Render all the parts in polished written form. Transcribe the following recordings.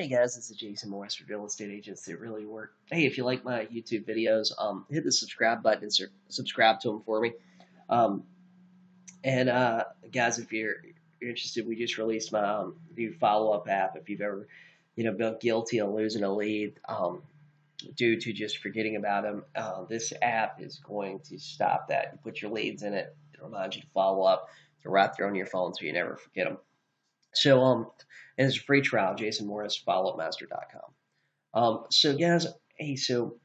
Hey guys, this is Jason Morris with Real Estate Agents That Really Work. Hey, if you like my YouTube videos, hit the subscribe button and subscribe to them for me. Um, and guys, if you're interested, we just released my new follow up app. If you've ever, been guilty of losing a lead due to just forgetting about them, this app is going to stop that. You put your leads in it; it reminds you to follow up. They're right there on your phone, so you never forget them. And it's a free trial, Jason Morris, followupmaster.com. So guys, hey, so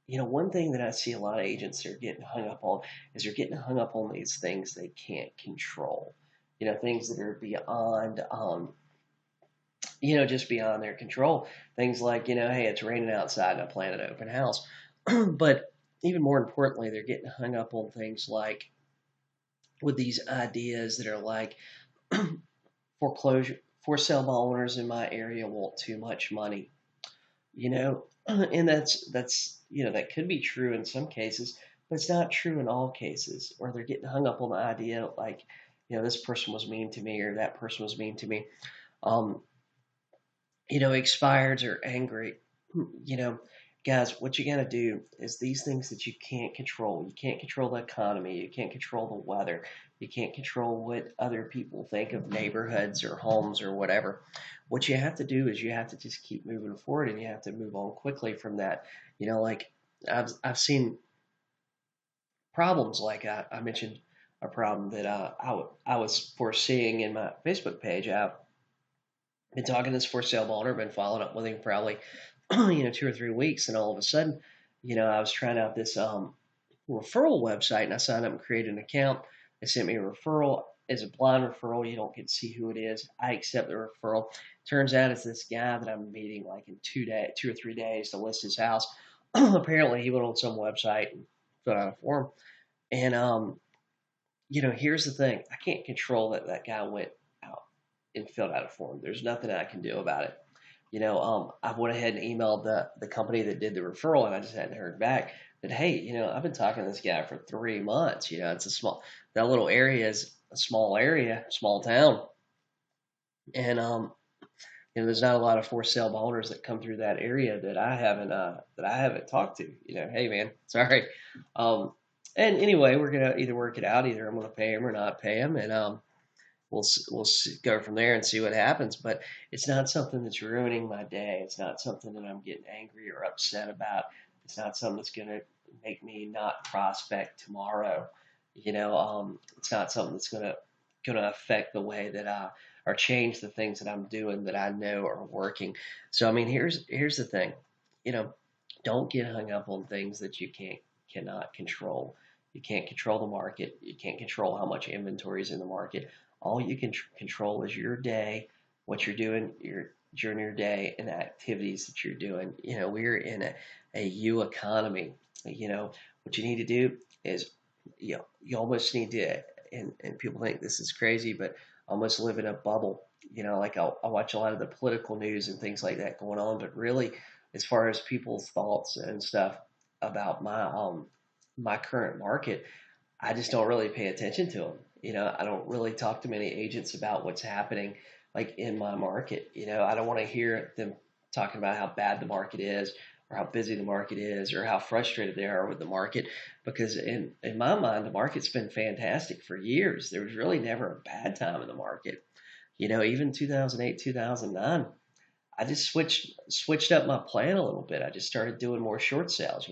one thing that I see a lot of agents are getting hung up on is they're getting hung up on these things they can't control. Things that are beyond, just beyond their control. Things like, hey, it's raining outside and I plan an open house. But even more importantly, they're getting hung up on things like with these ideas that are like foreclosure, for sale by owners in my area want too much money. And that could be true in some cases, but it's not true in all cases. Or they're getting hung up on the idea like, this person was mean to me or that person was mean to me. Um, Expireds or angry. You know, Guys, what you got to do is these things that you can't control. You can't control the economy. You can't control the weather. You can't control what other people think of neighborhoods or homes or whatever. What you have to do is you have to just keep moving forward, and you have to move on quickly from that. Like I've seen problems like I mentioned a problem that I was foreseeing in my Facebook page. I've been talking to this for sale owner, been following up with him probably 2 or 3 weeks, and all of a sudden, I was trying out this referral website, and I signed up and created an account. They sent me a referral. It's a blind referral. You don't get to see who it is. I accept the referral. Turns out it's this guy that I'm meeting like in 2 or 3 days to list his house. Apparently, he went on some website and filled out a form. And here's the thing: I can't control that guy went out and filled out a form. There's nothing I can do about it. I went ahead and emailed the company that did the referral, and I just hadn't heard back. That hey, I've been talking to this guy for 3 months. It's that little area is a small area, small town, and there's not a lot of for sale owners that come through that area that I haven't talked to. Hey man, sorry. Um, and anyway, we're gonna either work it out. Either I'm gonna pay him or not pay him, and we'll go from there and see what happens. But it's not something that's ruining my day. It's not something that I'm getting angry or upset about. It's not something that's going to make me not prospect tomorrow. It's not something that's going to affect the way that I or change the things that I'm doing that I know are working. So I mean, here's the thing. You know, don't get hung up on things that you cannot control. You can't control the market. You can't control how much inventory is in the market. All you can control is your day, what you're doing, during your day, and the activities that you're doing. We're in a U economy. What you need to do is, you almost need to, and people think this is crazy, but almost live in a bubble. Like I watch a lot of the political news and things like that going on, but really, as far as people's thoughts and stuff about my current market, I just don't really pay attention to them. I don't really talk to many agents about what's happening like in my market. I don't want to hear them talking about how bad the market is or how busy the market is or how frustrated they are with the market, because in my mind the market's been fantastic for years. There was really never a bad time in the market. Even 2008, 2009, I just switched up my plan a little bit. I just started doing more short sales.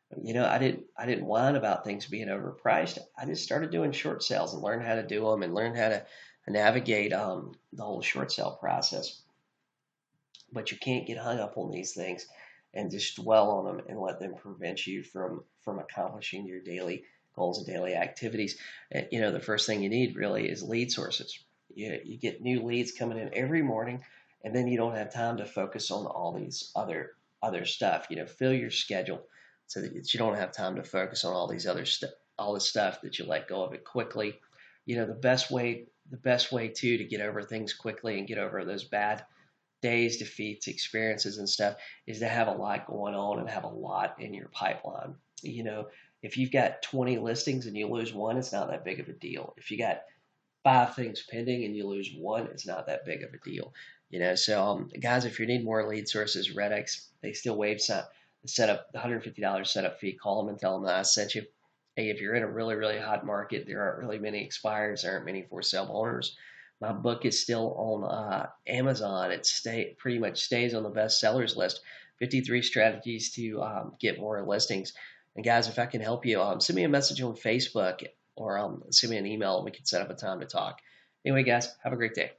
I didn't whine about things being overpriced. I just started doing short sales and learned how to do them and learned how to navigate the whole short sale process. But you can't get hung up on these things and just dwell on them and let them prevent you from accomplishing your daily goals and daily activities. The first thing you need really is lead sources. You get new leads coming in every morning, and then you don't have time to focus on all these other stuff. Fill your schedule so that you don't have time to focus on all this stuff that you let go of it quickly. The best way too to get over things quickly and get over those bad days, defeats, experiences, and stuff is to have a lot going on and have a lot in your pipeline. If you've got 20 listings and you lose one, it's not that big of a deal. If you got 5 things pending and you lose one, it's not that big of a deal. So guys, if you need more lead sources, Redx, they still waive the setup, the $150 setup fee. Call them and tell them that I sent you. Hey, if you're in a really, really hot market, there aren't really many expires, there aren't many for sale owners. My book is still on Amazon. It pretty much stays on the bestsellers list. 53 strategies to get more listings. And guys, if I can help you, send me a message on Facebook or send me an email and we can set up a time to talk. Anyway, guys, have a great day.